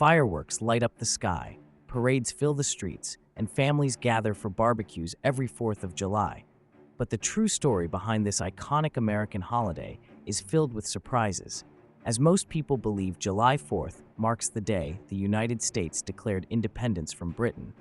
Fireworks light up the sky, parades fill the streets, and families gather for barbecues every 4th of July. But the true story behind this iconic American holiday is filled with surprises, as most people believe July 4th marks the day the United States declared independence from Britain,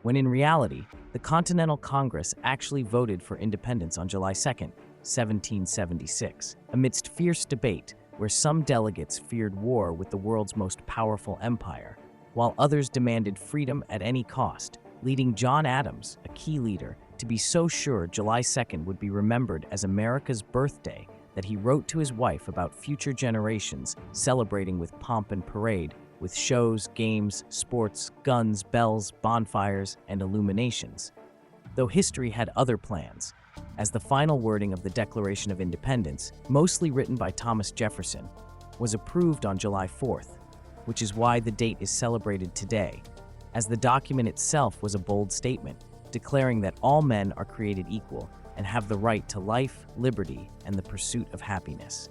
when in reality, the Continental Congress actually voted for independence on July 2nd, 1776, amidst fierce debate where some delegates feared war with the world's most powerful empire, while others demanded freedom at any cost, leading John Adams, a key leader, to be so sure July 2nd would be remembered as America's birthday that he wrote to his wife about future generations celebrating with pomp and parade, with shows, games, sports, guns, bells, bonfires, and illuminations. Though history had other plans, as the final wording of the Declaration of Independence, mostly written by Thomas Jefferson, was approved on July 4th, which is why the date is celebrated today, as the document itself was a bold statement, declaring that all men are created equal and have the right to life, liberty, and the pursuit of happiness.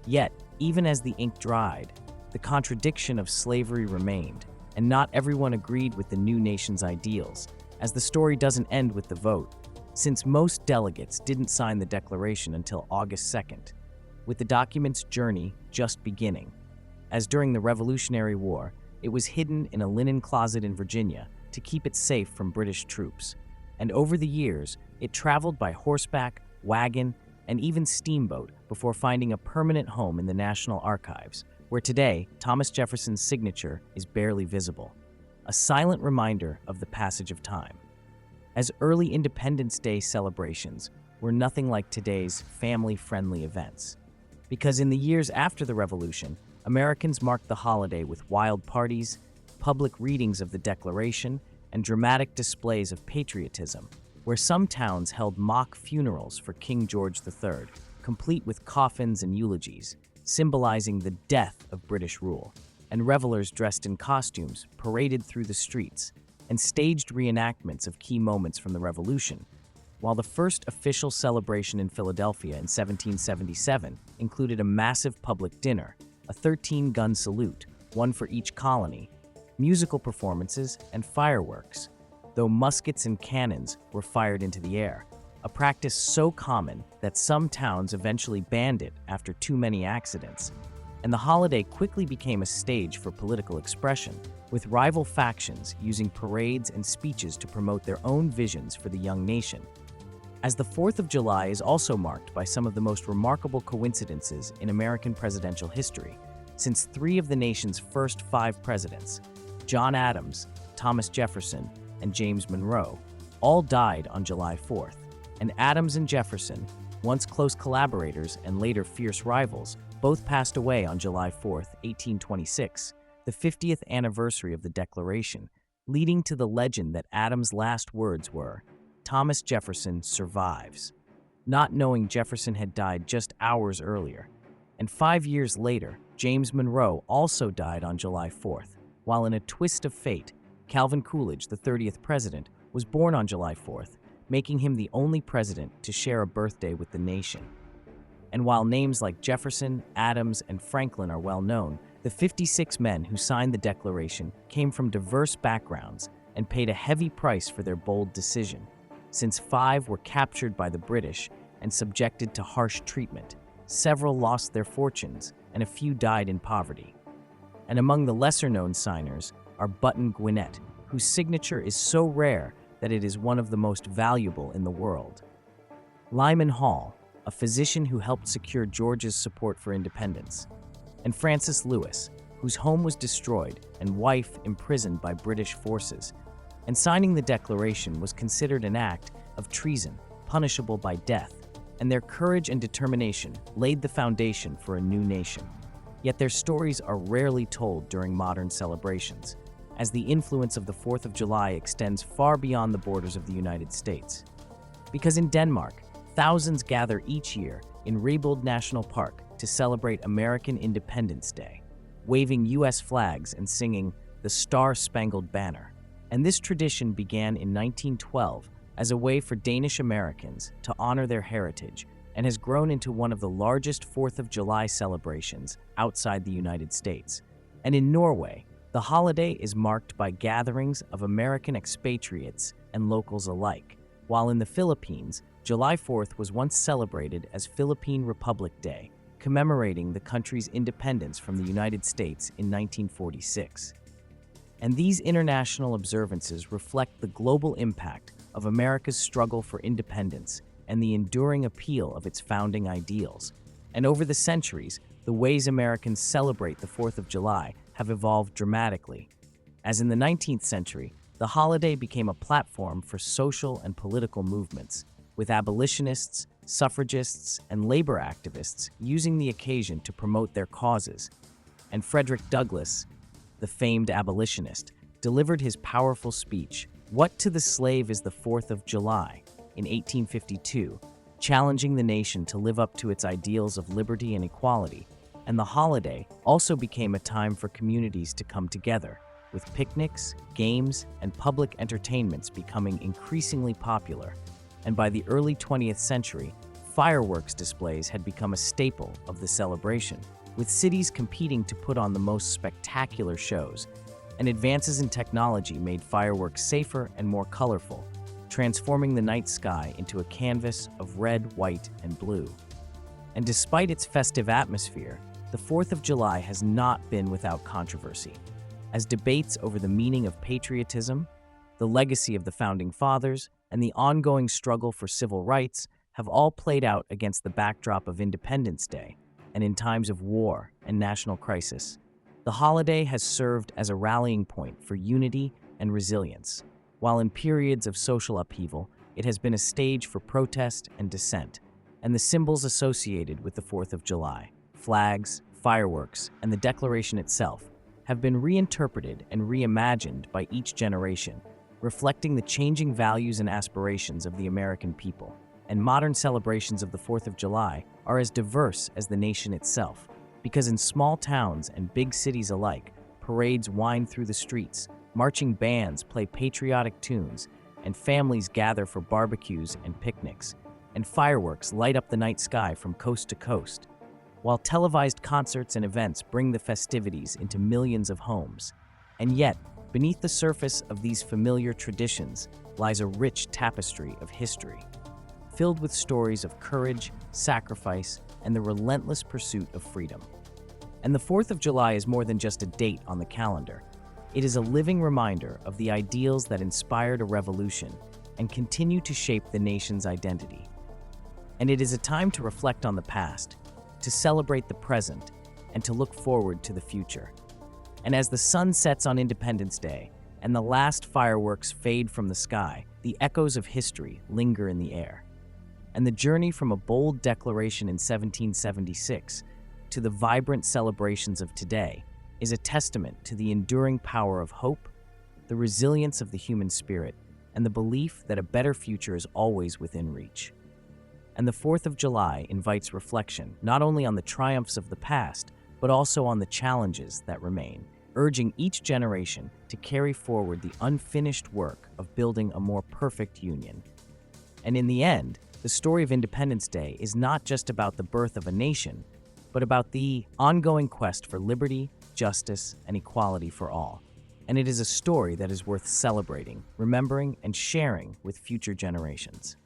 Yet, even as the ink dried, the contradiction of slavery remained, and not everyone agreed with the new nation's ideals, as the story doesn't end with the vote, since most delegates didn't sign the Declaration until August 2nd, with the document's journey just beginning, as during the Revolutionary War, it was hidden in a linen closet in Virginia to keep it safe from British troops, and over the years, it traveled by horseback, wagon, and even steamboat before finding a permanent home in the National Archives, where today, Thomas Jefferson's signature is barely visible, a silent reminder of the passage of time. As early Independence Day celebrations were nothing like today's family-friendly events, because in the years after the Revolution, Americans marked the holiday with wild parties, public readings of the Declaration, and dramatic displays of patriotism, where some towns held mock funerals for King George III, complete with coffins and eulogies, symbolizing the death of British rule, and revelers dressed in costumes paraded through the streets and staged reenactments of key moments from the Revolution, while the first official celebration in Philadelphia in 1777 included a massive public dinner, a 13-gun salute, one for each colony, musical performances, and fireworks, though muskets and cannons were fired into the air, a practice so common that some towns eventually banned it after too many accidents. And the holiday quickly became a stage for political expression, with rival factions using parades and speeches to promote their own visions for the young nation. As the 4th of July is also marked by some of the most remarkable coincidences in American presidential history, since 3 of the nation's first 5 presidents, John Adams, Thomas Jefferson, and James Monroe, all died on July 4th, and Adams and Jefferson, once close collaborators and later fierce rivals, both passed away on July 4th, 1826, the 50th anniversary of the Declaration, leading to the legend that Adams' last words were, "Thomas Jefferson survives," not knowing Jefferson had died just hours earlier. And 5 years later, James Monroe also died on July 4th, while in a twist of fate, Calvin Coolidge, the 30th president, was born on July 4th, making him the only president to share a birthday with the nation. And while names like Jefferson, Adams, and Franklin are well known, the 56 men who signed the Declaration came from diverse backgrounds and paid a heavy price for their bold decision, since 5 were captured by the British and subjected to harsh treatment. Several lost their fortunes, and a few died in poverty. And among the lesser-known signers are Button Gwinnett, whose signature is so rare that it is one of the most valuable in the world. Lyman Hall, a physician who helped secure Georgia's support for independence. And Francis Lewis, whose home was destroyed and wife imprisoned by British forces. And signing the Declaration was considered an act of treason, punishable by death, and their courage and determination laid the foundation for a new nation. Yet their stories are rarely told during modern celebrations, as the influence of the 4th of July extends far beyond the borders of the United States. Because in Denmark, thousands gather each year in Rebold National Park to celebrate American Independence Day, waving U.S. flags and singing the Star-Spangled Banner. And this tradition began in 1912 as a way for Danish Americans to honor their heritage and has grown into one of the largest 4th of July celebrations outside the United States. And in Norway, The holiday is marked by gatherings of American expatriates and locals alike, while in the Philippines, July 4th was once celebrated as Philippine Republic Day, commemorating the country's independence from the United States in 1946. And these international observances reflect the global impact of America's struggle for independence and the enduring appeal of its founding ideals. And over the centuries, the ways Americans celebrate the 4th of July have evolved dramatically. As in the 19th century, the holiday became a platform for social and political movements, with abolitionists, suffragists, and labor activists using the occasion to promote their causes. And Frederick Douglass, the famed abolitionist, delivered his powerful speech, "What to the Slave is the 4th of July?" in 1852, challenging the nation to live up to its ideals of liberty and equality. And the holiday also became a time for communities to come together, with picnics, games, and public entertainments becoming increasingly popular. And by the early 20th century, fireworks displays had become a staple of the celebration, with cities competing to put on the most spectacular shows. And advances in technology made fireworks safer and more colorful, transforming the night sky into a canvas of red, white, and blue. And despite its festive atmosphere, the 4th of July has not been without controversy, as debates over the meaning of patriotism, the legacy of the Founding Fathers, and the ongoing struggle for civil rights have all played out against the backdrop of Independence Day and in times of war and national crisis. The holiday has served as a rallying point for unity and resilience, while in periods of social upheaval, it has been a stage for protest and dissent. And the symbols associated with the 4th of July, flags, fireworks, and the Declaration itself, have been reinterpreted and reimagined by each generation, reflecting the changing values and aspirations of the American people. And modern celebrations of the 4th of July are as diverse as the nation itself, because in small towns and big cities alike, parades wind through the streets, marching bands play patriotic tunes, and families gather for barbecues and picnics, and fireworks light up the night sky from coast to coast, while televised concerts and events bring the festivities into millions of homes. And yet, beneath the surface of these familiar traditions lies a rich tapestry of history, filled with stories of courage, sacrifice, and the relentless pursuit of freedom. And the 4th of July is more than just a date on the calendar. It is a living reminder of the ideals that inspired a revolution and continue to shape the nation's identity. And it is a time to reflect on the past, to celebrate the present, and to look forward to the future. And as the sun sets on Independence Day and the last fireworks fade from the sky, the echoes of history linger in the air. And the journey from a bold declaration in 1776 to the vibrant celebrations of today is a testament to the enduring power of hope, the resilience of the human spirit, and the belief that a better future is always within reach. And the 4th of July invites reflection not only on the triumphs of the past, but also on the challenges that remain, urging each generation to carry forward the unfinished work of building a more perfect union. And in the end, the story of Independence Day is not just about the birth of a nation, but about the ongoing quest for liberty, justice, and equality for all. And it is a story that is worth celebrating, remembering, and sharing with future generations.